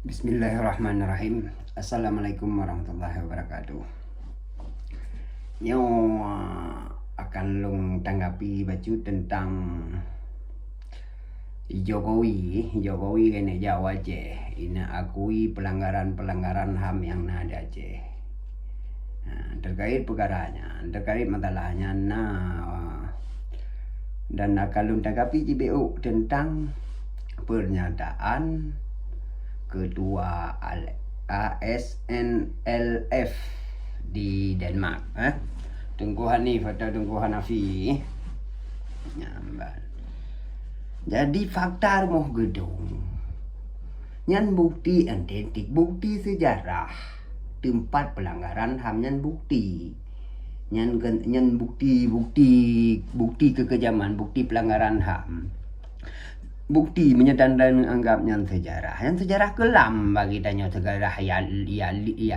Bismillahirrahmanirrahim. Assalamualaikum warahmatullahi wabarakatuh. Yo akan long tanggapi baju tentang Jokowi kena Jawa je. Ina akui pelanggaran-pelanggaran HAM yang ada je. Terkait perkaranya, terkait masalahnya dan akan long tanggapi JBU tentang pernyataan Ketua ASNLF di Denmark, Tengku Hanif atau Tengku Hanafi. Jadi fakta rumah gedung nyan bukti autentik, bukti sejarah tempat pelanggaran HAM, nyan bukti bukti kekejaman, bukti pelanggaran HAM, bukti menyedangkan anggapnya sejarah kelam bagi tanya sejarah ya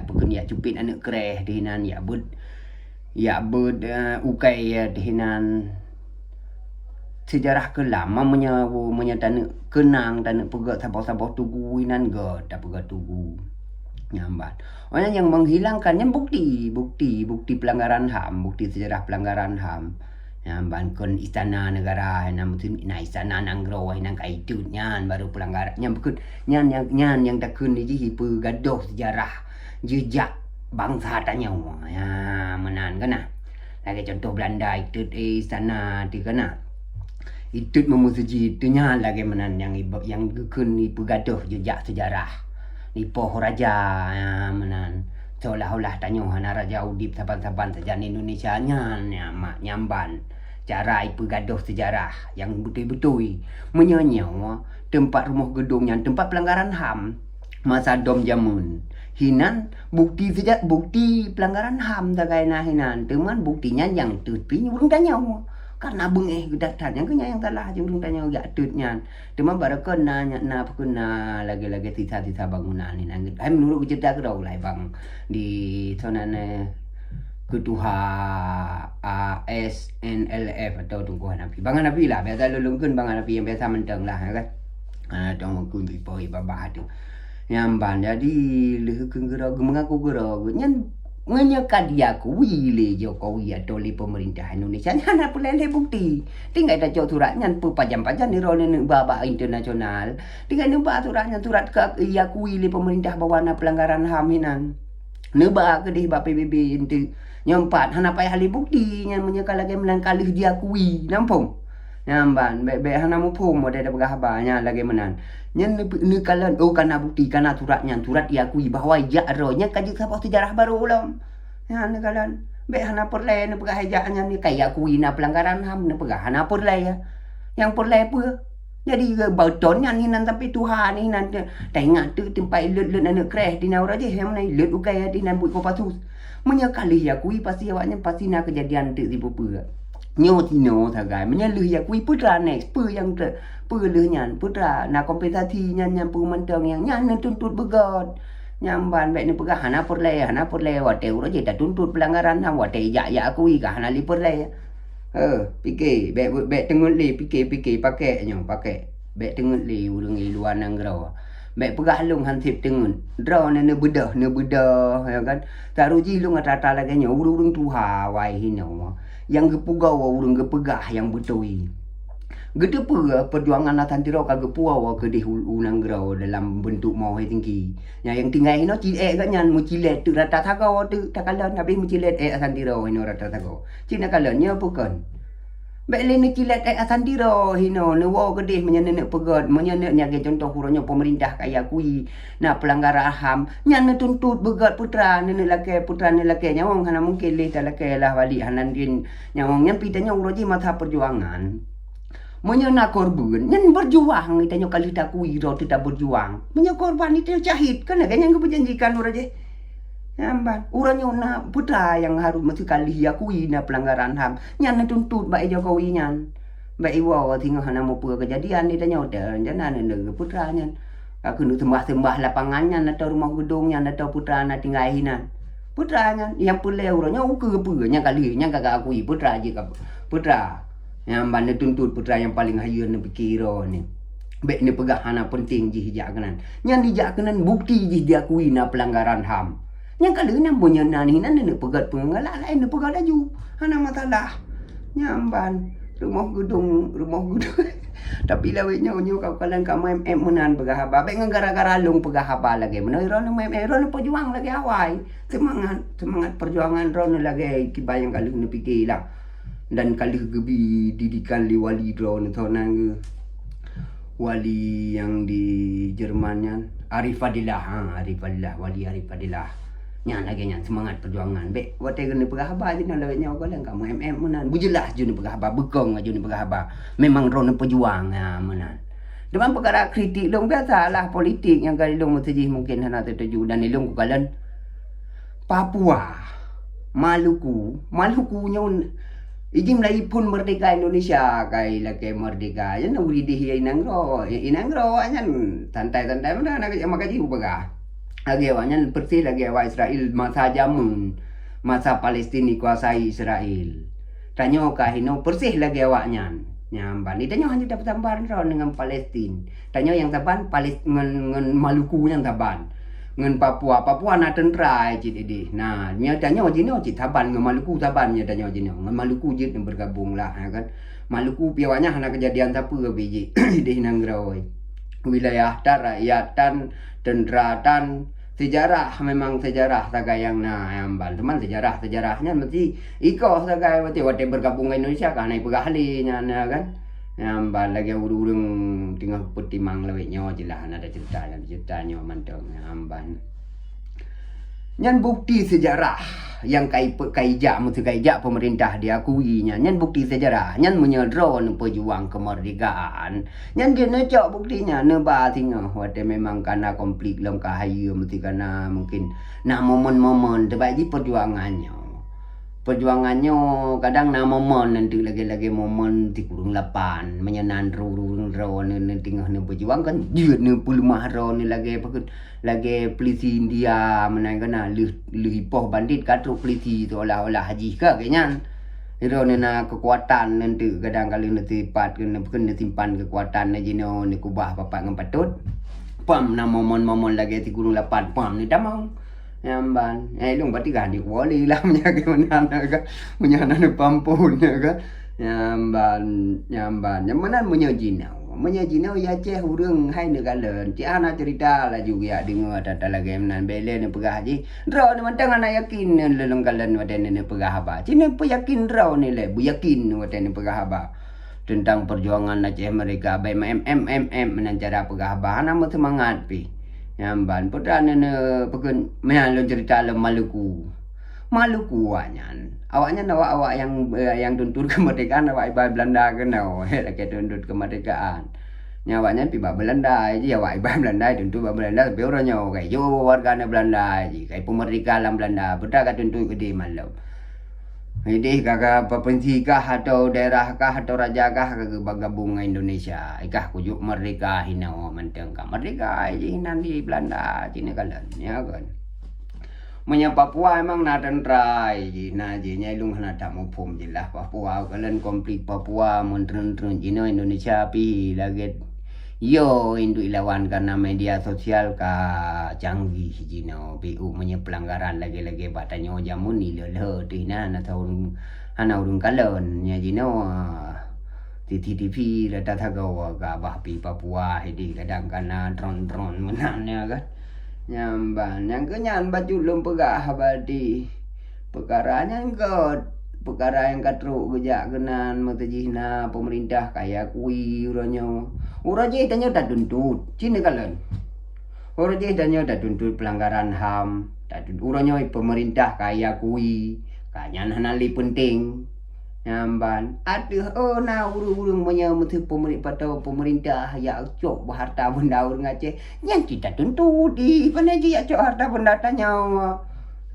bukan ya cupit anak kereh dihinan ya ukai ya dihinan sejarah kelam menyedang kenang dan pegat sabah tugu inan god tak pegat tugu nyambat orang yang menghilangkannya bukti pelanggaran HAM, bukti sejarah pelanggaran HAM. Kon istana negara istana nanggro nang kaitu nyan baru pelanggaran nyan yang takun ni gaduh sejarah jejak bangsa tanya ya menan kana lagi contoh Belanda itu istana di kana itu memusuji itu nyan lagi menan yang gekun ni gaduh jejak sejarah ni poh raja ya menan seolah-olah tanya hana raja udip saban-saban saja Indonesia nyamban cara ipu gaduh sejarah yang betul-betul menyanyau tempat rumah gedung yang tempat pelanggaran HAM masa dom jamun hinan bukti pelanggaran HAM tagaina hinan teman buktinya yang tupi urang tanya karena bengeh gedatanya kenya yang salah je urang tanya gak tutnya teman barakon na lagi-lagi sisa-sisa bangunan ni nang menurut cerita ke lai bang di sonane Ketua ASNLF atau Tengku Hanafi. Bang Hanafi lah, biasa lulungkan Bang Hanafi yang biasa menteng lah kan. Tong kunci poi babah tu. Nyamban jadi lehkeun gerak mengaku gerak nyan menyeka dia kuwi Jokowi atau li pemerintah Indonesia nyan apa lele bukti. Tinggal ada suratnya pajam-pajam ni role baba internasional. Tinggal nemba suratnya surat ke ia kuwi li pemerintah bawana pelanggaran HAM hinan. Neba ke di PBB inti nyempat hana payah hali bukti yang menyeka lagi menang kalih dia kui nampung nyamban be hana mupum ada berhabanya lagi menan nyen ni kalan karena bukti karena surat dia kui bahwa ya ronya kaji sabah sejarah baru ulam ya ni kalan be hana perle ni pegah hajaknya ni kayak kui na pelanggaran HAM ni pegah hana perle ya yang perle apa jadi bautonnya ni nan tapi Tuhan ni nan tengah tu tempat lut anak kreh di naura je yang mana lut ukai di nan buat kopasus menyekali ya kui pasti awaknya pasti nak kejadian tu si pupa nyotino sagai menyelih ya kui putra next yang lehnya putra nak kompensasi yang pementang yang tuntut begot nyamban baik ni pegah hana perle wate ura je dah tuntut pelanggaran HAM wate ya kui kah hana li perle fikir baik tengok li fikir pakai baik tengok li urang luar nangrau baik pegah long hansip tengun draw ne bedah ya kan taruji long rata lagi nya urung tuha wai hino yang gepugau urung gepegah yang betui gede perjuangan atantiro ka gepua ke di unang grau dalam bentuk mau tinggi yang tinggal hino cilek kan nyan mucilet tu rata thagau tu takalan habis mucilet atantiro hino rata thagau cina kalanya bukan baik ni kilat asandiro hino newo gedeh menyenek pegot menyenek nyage contoh kurangnya pemerintah kaya kui na pelanggaran HAM nyane tuntut begot putra nenek laki nyawang hana mungkin leh laki lah wali hanan din nyawang nyampi tanya uroji mata perjuangan menyena korban nyan berjuang itanya kali tak kui ro tidak berjuang menya korban itu syahid kan yang keberjanjikan uroji Namban, urangnya na putra yang harus mesti kali akui na pelanggaran HAM. Nyan tuntut baik Jokowi nyan. Baik iwa tinggal hana mau kejadian ni tanya udah jangan ada putra nyan. Aku nu sembah lapangannya atau rumah gedungnya atau putra na tinggal hinan. Putra nyan yang pulai urangnya uke nya kali nya kagak akui putra aja putra. Yang mana tuntut putra yang paling hayun ni pikiro ni. Bek ni pegah hana penting ji hijak kenan. Yang dijak kenan bukti ji diakui na pelanggaran HAM. Yang kalau nak punya nani nan nak pegat pengalak lain nak pegat laju. Hana masalah. Nyamban rumah gedung. Tapi lawetnya unyu kau kalan kamu menan pegah haba. Bek gara-gara long pegah haba lagi. Mana ron ron perjuang lagi awai. Semangat perjuangan ron lagi kibayang kalau nak fikir lah. Dan kalau gebi didikan li wali ron thonan wali yang di Jermannya Arif Fadilah, wali Arif Fadilah. Nya lagi nya semangat perjuangan. Bek wate kena perahaba je nak lawetnya orang kamu menan. Bujelas je ni perahaba, bekong je ni perahaba. Memang ron pejuang menan. Depan perkara kritik long biasalah politik yang kali long mesti mungkin hana tertuju dan long kalan Papua, Maluku nya Ijim lai pun merdeka Indonesia kai laki merdeka. Yan uri di inangro anyan santai-santai mana nak makaji ubaga. Lagi awanyan bersih lagi awa Israel masa jamun masa Palestin dikuasai Israel. Tanyo kahino bersih lagi awaknya. Nyamban. Tanyo hanya dapat tambahan dengan Palestin. Tanyo yang taban ngen Maluku yang taban. Ngen Papua na tentrai cik ini. Nah, nya danyo jino cik taban ngen Maluku taban nya danyo jino. Ngen Maluku jit yang bergabung lah kan. Maluku piawanya hana kejadian siapa ke biji di Hinanggrau. Wilayah rakyatan tentratan sejarah memang sejarah tagayang na ambal teman sejarahnya mesti iko tagay wate bergabung ke Indonesia kan ai pegahli nya kan. Ambal lagi urung tinggal petimang lawetnya jelah ada ceritanya mantong amban. Nyan bukti sejarah yang kaijak pemerintah diakuinya. Nyan bukti sejarah. Nyan menyedron pejuang kemerdekaan. Nyan dia necok buktinya. Neba tinggal. Wate memang karena konflik dalam kahaya. Mesti karena mungkin nak momen-momen. Terbaik perjuangannya. Perjuangannya kadang na momen nanti lagi-lagi momen di kurung 8 menyenan rurung nanti tengah ni berjuang kan jut ni pulmah ron ni lagi polisi India menangkan hipoh bandit katruk polisi tu olah-olah haji ke kayaknya ron ni na kekuatan nanti kadang kali nanti pat kena simpan kekuatan ni jino ni kubah bapak dengan patut pam na momen-momen lagi di kurung 8 pam ni tamang Nyamban, ilung berarti gadi wali lah menjaga mana ka, menjaga pampurnya ka, nyamban, mana menyajinau ya ceh urang hai negara, ciana cerita lah juga dengar tata lagi menan belen pegah haji, draw ni mantang anak yakin lelong kalan waden ni pegah haba, cina pun yakin draw ni le, bu yakin waden ni pegah haba. Tentang perjuangan Aceh mereka, baik menan cara pegah haba, nama semangat pi. Nyamban putrane ne peken menalun cerita le Maluku awaknya awak yang tuntut kemerdekaan awak ibai Belanda kenau lagi tuntut kemerdekaan nyawanya pi Belanda aja awak ibai Belanda tuntut Belanda tapi orangnya kayak yo wargane Belanda aja kayak pemerintah dalam Belanda putra ka tuntut gede malam ini kakak provinsi kah atau daerah kah atau raja kah bergabung dengan Indonesia. Ikah kujuk merdeka hinau menteng kah merdeka hinan di Belanda Cina kalan ya kan. Menya Papua emang na tentrai Cina nya ilung hana tak mau pom jelah Papua kalan konflik Papua mentren-tren Cina Indonesia pi lagi yo indu ilawan karena media sosial ka canggih jino PU punya pelanggaran lagi-lagi batanyo jamun ni lele tina na tahu hana urung kalon nya jino TV data tagaw ka bahpi Papua hidi kadang kana drone menannya kan nyamban yang kenyan baju lum pegah abadi perkaranya perkara yang katruk gejak kenan matajihna pemerintah kaya kui uranyo uraje tanyo tak tuntut cina kalan uraje tanyo tak tuntut pelanggaran HAM tak uranyo pemerintah kaya kui kanyan hanali penting nyamban aduh na urung punya mesti pemerintah ya cok harta benda urang Aceh yang kita tuntut di mana je cok harta benda tanyo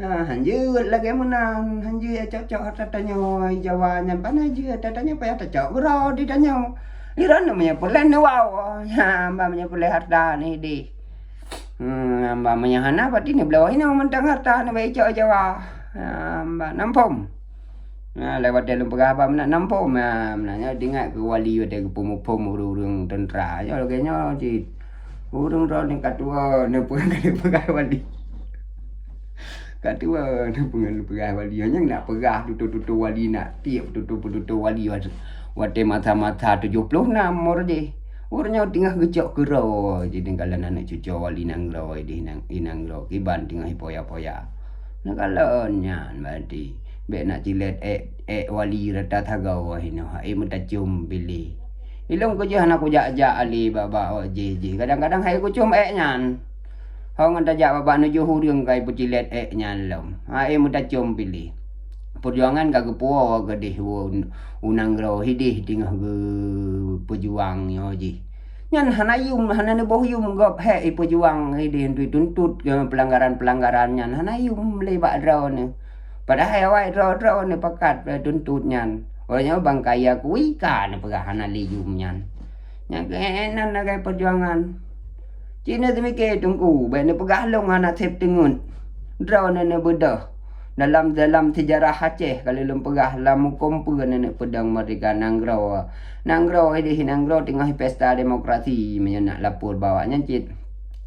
hanjut lagi menang hanjut cocok tatanya Jawanya pana je tatanya payah cocok gero di tanya liran namanya pelan wow mbak punya harta ni di mbak hana pati ni belawah ni mentang harta ni baik cocok Jawa mbak nampom Lewat dalam peraba nak nampak menanya dengar ke wali ada ke pom urung tentera ya laganya cik urung ro ni katua ne pun kali pegang wali katua ne pun pegang wali hanya nak perah tutu wali nak tiap tutu wali wate mata 76 umur je urnya tengah gecok kero jadi kalau anak cucu wali nang ro inang ro kiban tengah poya-poya nak kalau nyan berarti be nak cilet wali rata thagau hino hai muta cium pilih ilong ko jah aku jak ali baba je kadang-kadang hai ko cium nyan hong anda jak baba nuju hurung kai pucilet nyan lom hai muta cium pilih perjuangan ka kepuo gedeh unang ro hidih tingah ge pejuang yo ji nyan hanayum hanane bohyum gop he pejuang hidih tuntut pelanggaran nyan hanayum lebak draw ne padahal awak ro ni pakat tuntut nyan. Orangnya bang kaya kuika ni perahan aliyum nyan. Yang keenan na kay perjuangan. Cina temike tunggu ben ni pegah long anak tep tengun. Ro ni bedah. Dalam sejarah Aceh kalau lem pegah lam kompu ni pedang merdeka nanggro. Nanggro tengah pesta demokrasi menyenak lapor bawanya cit.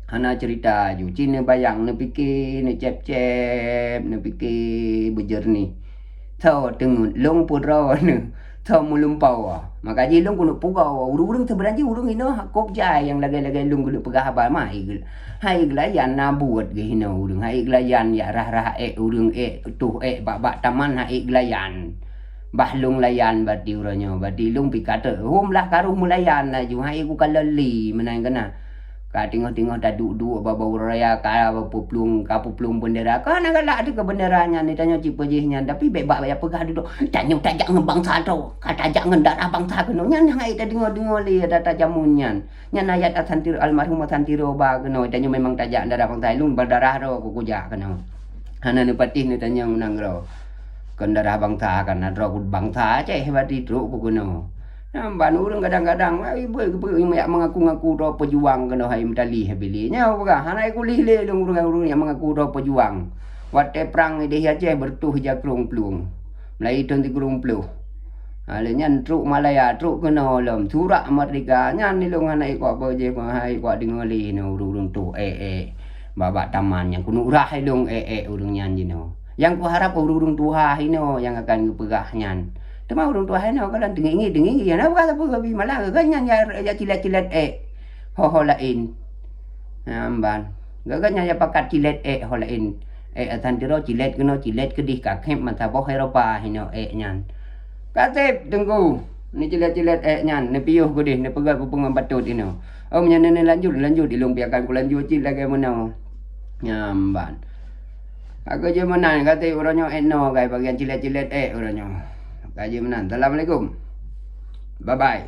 Hana cerita ju Cina bayang ne fikir ne cep ne fikir berjernih tau tengun long pura ne tau mulumpau maka ji long kuno pugau urung sebenarnya urung ino kop jai yang lagai long kuno pegah ba mai hai gelayan na buat ge hino urung hai gelayan ya rah urung tuh bak taman hai gelayan bahlung layan bati uranyo bati long pikata hom lah karuh mulayan na ju hai ku kalali menang kena ka tengok dah duduk bau raya ka puplung bendera kan agak ada ke benderanya ni tanya cip pejihnya tapi bebak ya pegah duduk tanya tajak ngebangsa tau kata tajak ngendarah bangsa keno nyan hai ta dengar li data jamunyan nyan ayat asantir almarhum santiro ba keno tanya memang tajak darah bangsa lung berdarah ro ku kuja keno hana ni patih ni tanya menang ro kendarah bangsa kan ro bangsa ceh bati truk ku keno namban urang kadang-kadang ibu yang mengaku-ngaku ro pejuang kena hai medali habilinya apa hanai kulih le urang yang mengaku ro pejuang wate perang dia Aceh bertuh ja krung plung Melayu ton ti krung pluh alenya truk Malaya truk kena lom surak merdeka nyan ni long hanai ko apa je ko hai ko dingoli no urung tu baba taman yang kuno rah long urang nyan jino yang ku harap urung tuha hino yang akan pegah nyan Tema urung tua hena kalau dengi ya na kata apa gabi malah ganyan ya cilet ho lain amban gaganya ya pakat cilet ho lain atantiro cilet keno cilet kedih kakep mata boh Eropa hino nyan katep tunggu ni cilet nyan ni piuh gudih ni pegat pupungan batut ino nyan ni lanjut ilung piakan ku lanjut cil lagi menau nyamban aku je menang kata orangnya eno kai bagian cilet orangnya Kaji menan. Assalamualaikum. Bye bye.